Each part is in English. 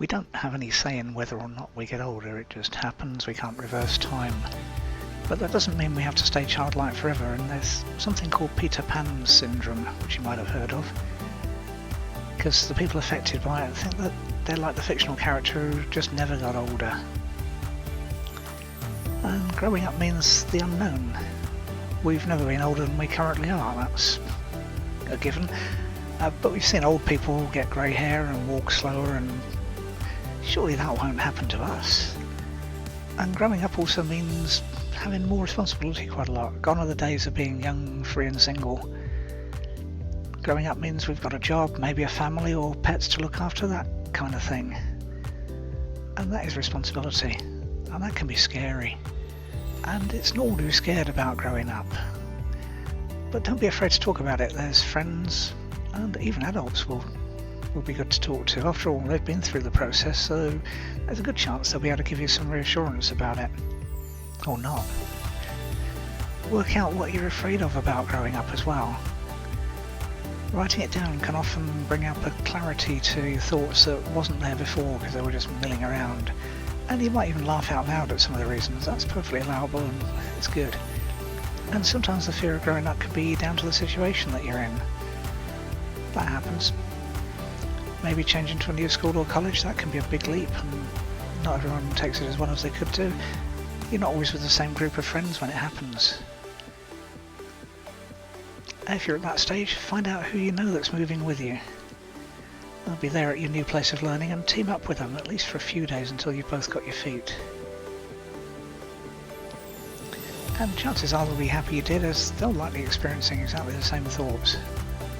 We don't have any say in whether or not we get older, it just happens, we can't reverse time. But that doesn't mean we have to stay childlike forever, and there's something called Peter Pan syndrome, which you might have heard of. Because the people affected by it think that they're like the fictional character who just never got older. And growing up means the unknown. We've never been older than we currently are, that's a given. But we've seen old people get grey hair and walk slower, and surely that won't happen to us. And growing up also means having more responsibility quite a lot. Gone are the days of being young, free and single. Growing up means we've got a job, maybe a family or pets to look after, that kind of thing. And that is responsibility. And that can be scary. And it's normal to be scared about growing up. But don't be afraid to talk about it. There's friends and even adults will be good to talk to. After all, they've been through the process, so there's a good chance they'll be able to give you some reassurance about it. Or not. Work out what you're afraid of about growing up as well. Writing it down can often bring up a clarity to your thoughts that wasn't there before because they were just milling around. And you might even laugh out loud at some of the reasons. That's perfectly allowable and it's good. And sometimes the fear of growing up can be down to the situation that you're in. That happens. Maybe changing to a new school or college, that can be a big leap, and not everyone takes it as well as they could do. You're not always with the same group of friends when it happens. If you're at that stage, find out who you know that's moving with you. They'll be there at your new place of learning, and team up with them, at least for a few days until you've both got your feet. And chances are they'll be happy you did, as they'll likely be experiencing exactly the same thoughts.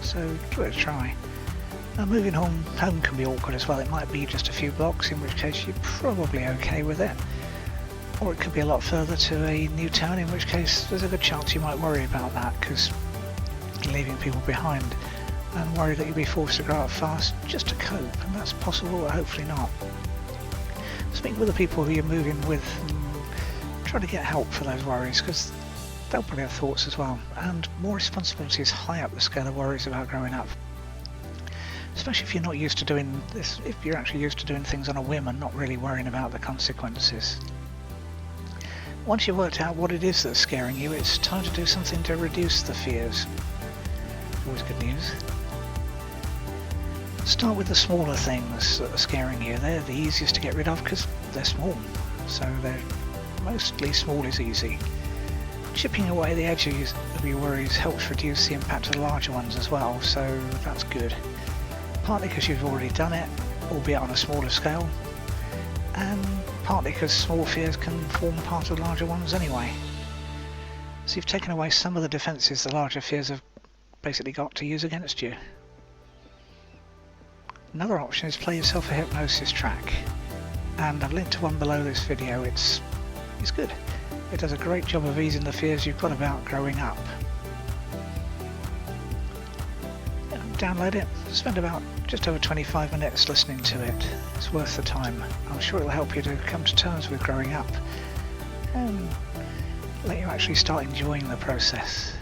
So give it a try. Now moving home can be awkward as well. It might be just a few blocks, in which case you're probably okay with it. Or it could be a lot further to a new town, in which case there's a good chance you might worry about that because you're leaving people behind, and worry that you'll be forced to grow up fast just to cope, and that's possible, but hopefully not. Speak with the people who you're moving with and try to get help for those worries, because they'll probably have thoughts as well, and more responsibility is high up the scale of worries about growing up. Especially if you're not used to doing this, if you're actually used to doing things on a whim and not really worrying about the consequences. Once you've worked out what it is that's scaring you, it's time to do something to reduce the fears. Always good news. Start with the smaller things that are scaring you. They're the easiest to get rid of because they're small. So they're mostly small is easy. Chipping away the edges of your worries helps reduce the impact of the larger ones as well, so that's good. Partly because you've already done it, albeit on a smaller scale, and partly because small fears can form part of larger ones anyway. So you've taken away some of the defences the larger fears have basically got to use against you. Another option is play yourself a hypnosis track, and I've linked to one below this video. It's good. It does a great job of easing the fears you've got about growing up. Download it, spend about just over 25 minutes listening to it. It's worth the time. I'm sure it'll help you to come to terms with growing up and let you actually start enjoying the process.